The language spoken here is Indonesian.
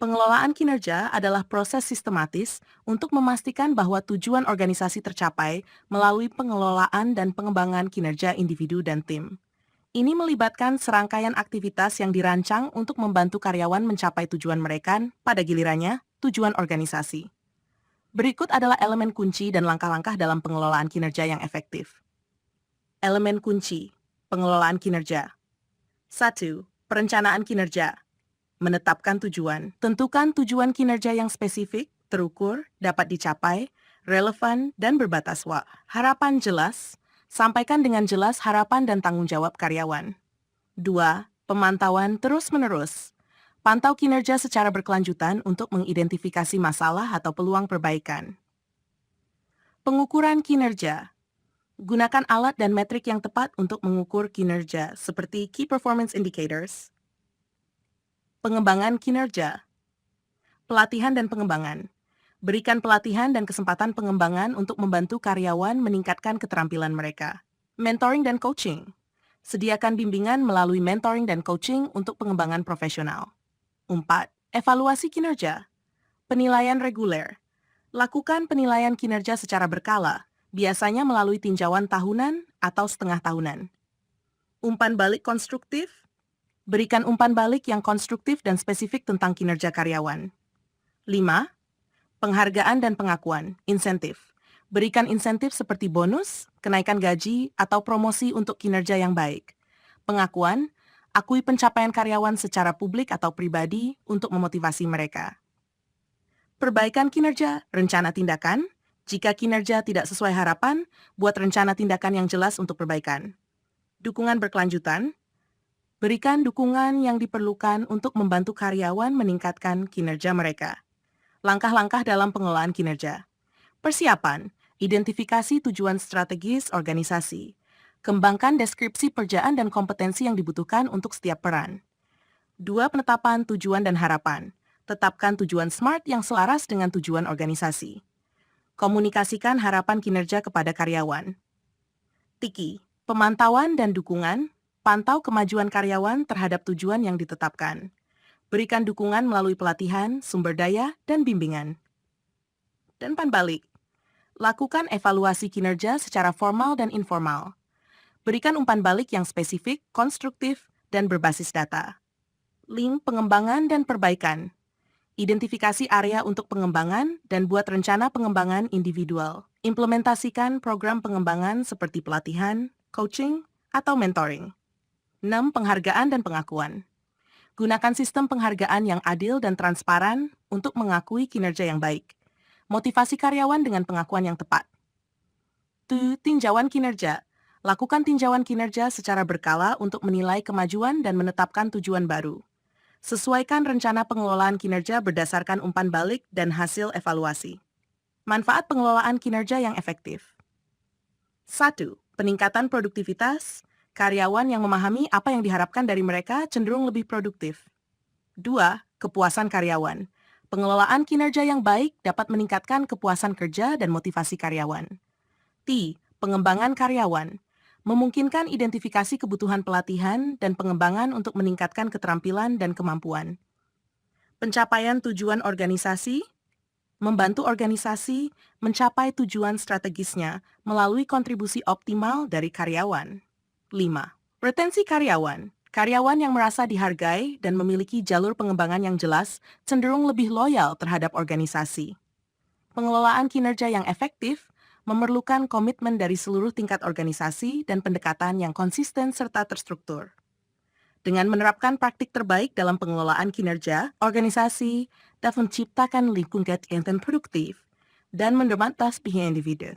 Pengelolaan kinerja adalah proses sistematis untuk memastikan bahwa tujuan organisasi tercapai melalui pengelolaan dan pengembangan kinerja individu dan tim. Ini melibatkan serangkaian aktivitas yang dirancang untuk membantu karyawan mencapai tujuan mereka, pada gilirannya, tujuan organisasi. Berikut adalah elemen kunci dan langkah-langkah dalam pengelolaan kinerja yang efektif. Elemen kunci, pengelolaan kinerja. 1. Perencanaan kinerja. Menetapkan tujuan. Tentukan tujuan kinerja yang spesifik, terukur, dapat dicapai, relevan, dan berbatas waktu. Harapan jelas. Sampaikan dengan jelas harapan dan tanggung jawab karyawan. 2. Pemantauan terus-menerus. Pantau kinerja secara berkelanjutan untuk mengidentifikasi masalah atau peluang perbaikan. Pengukuran kinerja. Gunakan alat dan metrik yang tepat untuk mengukur kinerja, seperti Key Performance Indicators. Pengembangan kinerja. Pelatihan dan pengembangan. Berikan pelatihan dan kesempatan pengembangan untuk membantu karyawan meningkatkan keterampilan mereka. Mentoring dan coaching. Sediakan bimbingan melalui mentoring dan coaching untuk pengembangan profesional. 4. Evaluasi kinerja. Penilaian reguler. Lakukan penilaian kinerja secara berkala, biasanya melalui tinjauan tahunan atau setengah tahunan. Umpan balik konstruktif. Berikan umpan balik yang konstruktif dan spesifik tentang kinerja karyawan. 5. Penghargaan dan pengakuan, insentif. Berikan insentif seperti bonus, kenaikan gaji, atau promosi untuk kinerja yang baik. Pengakuan, akui pencapaian karyawan secara publik atau pribadi untuk memotivasi mereka. Perbaikan kinerja, rencana tindakan. Jika kinerja tidak sesuai harapan, buat rencana tindakan yang jelas untuk perbaikan. Dukungan berkelanjutan. Berikan dukungan yang diperlukan untuk membantu karyawan meningkatkan kinerja mereka. Langkah-langkah dalam pengelolaan kinerja. Persiapan, identifikasi tujuan strategis organisasi. Kembangkan deskripsi pekerjaan dan kompetensi yang dibutuhkan untuk setiap peran. 2. Penetapan tujuan dan harapan. Tetapkan tujuan SMART yang selaras dengan tujuan organisasi. Komunikasikan harapan kinerja kepada karyawan. Tiki, pemantauan dan dukungan. Pantau kemajuan karyawan terhadap tujuan yang ditetapkan. Berikan dukungan melalui pelatihan, sumber daya, dan bimbingan. Dan umpan balik. Lakukan evaluasi kinerja secara formal dan informal. Berikan umpan balik yang spesifik, konstruktif, dan berbasis data. Link pengembangan dan perbaikan. Identifikasi area untuk pengembangan dan buat rencana pengembangan individual. Implementasikan program pengembangan seperti pelatihan, coaching, atau mentoring. 6. Penghargaan dan pengakuan. Gunakan sistem penghargaan yang adil dan transparan untuk mengakui kinerja yang baik. Motivasi karyawan dengan pengakuan yang tepat. Tinjauan kinerja. Lakukan tinjauan kinerja secara berkala untuk menilai kemajuan dan menetapkan tujuan baru. Sesuaikan rencana pengelolaan kinerja berdasarkan umpan balik dan hasil evaluasi. Manfaat pengelolaan kinerja yang efektif. 1. Peningkatan produktivitas. Karyawan yang memahami apa yang diharapkan dari mereka cenderung lebih produktif. 2. Kepuasan karyawan. Pengelolaan kinerja yang baik dapat meningkatkan kepuasan kerja dan motivasi karyawan. Pengembangan karyawan. Memungkinkan identifikasi kebutuhan pelatihan dan pengembangan untuk meningkatkan keterampilan dan kemampuan. Pencapaian tujuan organisasi. Membantu organisasi mencapai tujuan strategisnya melalui kontribusi optimal dari karyawan. 5. Retensi karyawan. Karyawan yang merasa dihargai dan memiliki jalur pengembangan yang jelas cenderung lebih loyal terhadap organisasi. Pengelolaan kinerja yang efektif memerlukan komitmen dari seluruh tingkat organisasi dan pendekatan yang konsisten serta terstruktur. Dengan menerapkan praktik terbaik dalam pengelolaan kinerja, organisasi dapat menciptakan lingkungan yang produktif dan mendemat pihak individu.